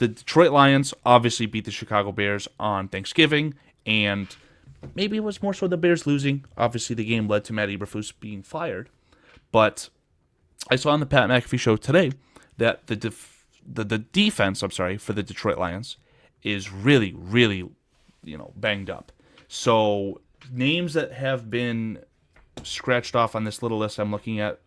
the Detroit Lions obviously beat the Chicago Bears on Thanksgiving, and maybe it was more so the Bears losing. Obviously, the game led to Matt Eberflus being fired. But I saw on the Pat McAfee show today that the defense, I'm sorry, for the Detroit Lions is really, really, banged up. So names that have been scratched off on this little list I'm looking at,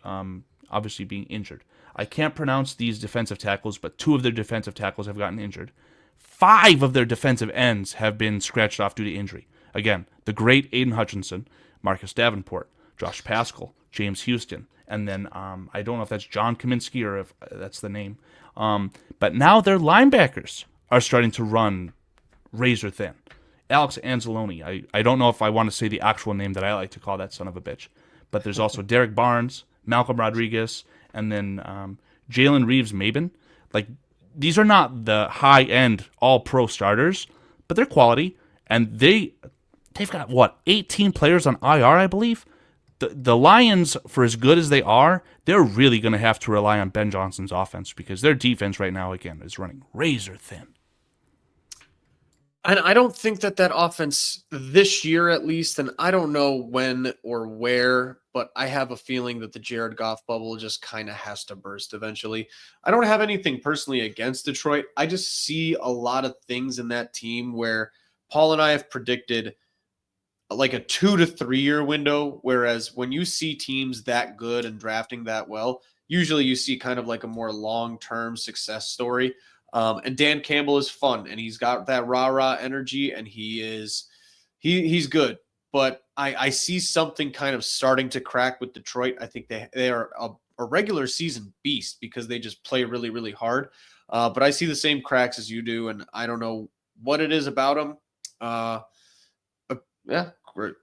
obviously being injured. I can't pronounce these defensive tackles, but 2 of their defensive tackles have gotten injured. 5 of their defensive ends have been scratched off due to injury. Again, the great Aiden Hutchinson, Marcus Davenport, Josh Pascal, James Houston, and then I don't know if that's John Kaminsky or if that's the name. But now their linebackers are starting to run razor thin. Alex Anzalone, I don't know if I want to say the actual name that I like to call that son of a bitch, but there's also Derek Barnes, Malcolm Rodriguez, and then Jalen Reeves-Maben. Like, these are not the high-end all-pro starters, but they're quality, and they've got, 18 players on IR, I believe? The Lions, for as good as they are, they're really going to have to rely on Ben Johnson's offense because their defense right now, again, is running razor thin. And I don't think that offense this year, at least, and I don't know when or where, but I have a feeling that the Jared Goff bubble just kind of has to burst eventually. I don't have anything personally against Detroit. I just see a lot of things in that team where Paul and I have predicted like a 2 to 3 year window, whereas when you see teams that good and drafting that well, usually you see kind of like a more long-term success story. And Dan Campbell is fun, and he's got that rah-rah energy, and he's good. But I see something kind of starting to crack with Detroit. I think they are a regular season beast because they just play really, really hard. But I see the same cracks as you do, and I don't know what it is about them. But yeah,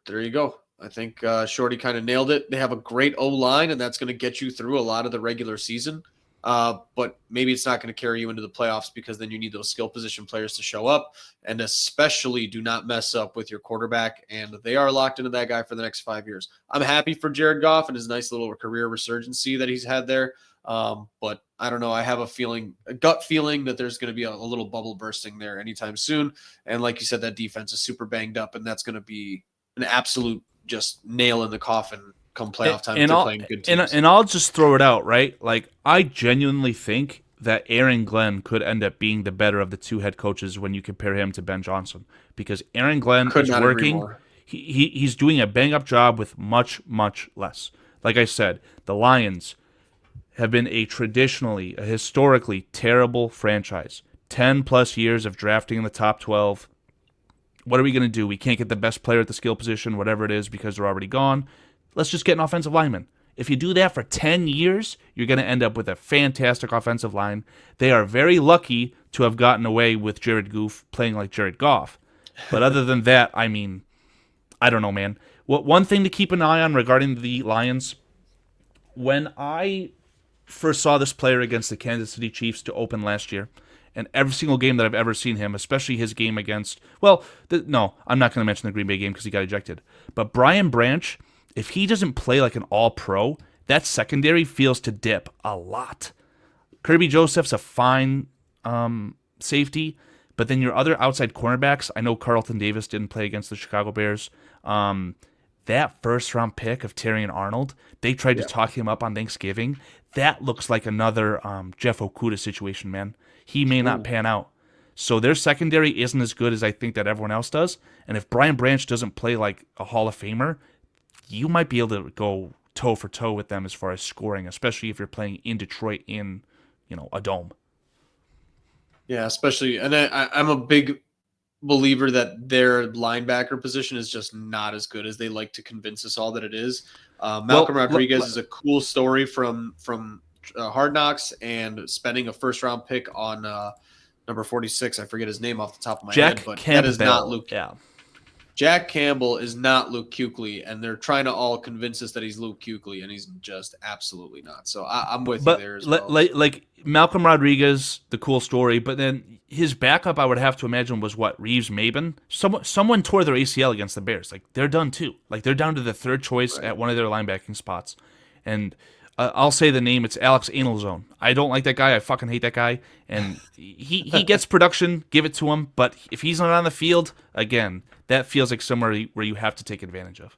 there you go. I think Shorty kind of nailed it. They have a great O-line, and that's going to get you through a lot of the regular season. But maybe it's not going to carry you into the playoffs because then you need those skill position players to show up, and especially do not mess up with your quarterback. And they are locked into that guy for the next 5 years. I'm happy for Jared Goff and his nice little career resurgency that he's had there. But I don't know. I have a gut feeling that there's going to be a little bubble bursting there anytime soon. And like you said, that defense is super banged up, and that's going to be an absolute just nail in the coffin come playoff time if they're playing good teams. And I'll just throw it out, right? Like, I genuinely think that Aaron Glenn could end up being the better of the 2 head coaches when you compare him to Ben Johnson, because Aaron Glenn is working. He's doing a bang-up job with much, much less. Like I said, the Lions have been a historically terrible franchise. 10-plus years of drafting in the top 12. What are we going to do? We can't get the best player at the skill position, whatever it is, because they're already gone. Let's just get an offensive lineman. If you do that for 10 years, you're going to end up with a fantastic offensive line. They are very lucky to have gotten away with Jared Goff playing like Jared Goff. But other than that, I mean, I don't know, man. One thing to keep an eye on regarding the Lions, when I first saw this player against the Kansas City Chiefs to open last year, and every single game that I've ever seen him, especially his game against, no, I'm not going to mention the Green Bay game because he got ejected. But Brian Branch, if he doesn't play like an all-pro, that secondary feels to dip a lot. Kirby Joseph's a fine safety, but then your other outside cornerbacks, I know Carlton Davis didn't play against the Chicago Bears. That first-round pick of Terrion Arnold, they tried to talk him up on Thanksgiving. That looks like another Jeff Okuda situation, man. He may not pan out. So their secondary isn't as good as I think that everyone else does. And if Brian Branch doesn't play like a Hall of Famer, you might be able to go toe for toe with them as far as scoring, especially if you're playing in Detroit in, a dome. Yeah, especially, and I'm a big believer that their linebacker position is just not as good as they like to convince us all that it is. Malcolm Rodriguez is a cool story from Hard Knocks, and spending a first-round pick on number 46. I forget his name off the top of my head, but that is not Luke. Yeah. Jack Campbell is not Luke Kuechly, and they're trying to all convince us that he's Luke Kuechly, and he's just absolutely not. So I'm with you there as well. Like Malcolm Rodriguez, the cool story, but then his backup, I would have to imagine, was Reeves-Maben? Someone tore their ACL against the Bears. Like, they're done too. Like, they're down to the third choice at one of their linebacking spots. And I'll say the name. It's Alex Anelzone. I don't like that guy. I fucking hate that guy. And he gets production. Give it to him. But if he's not on the field, again, that feels like somewhere where you have to take advantage of.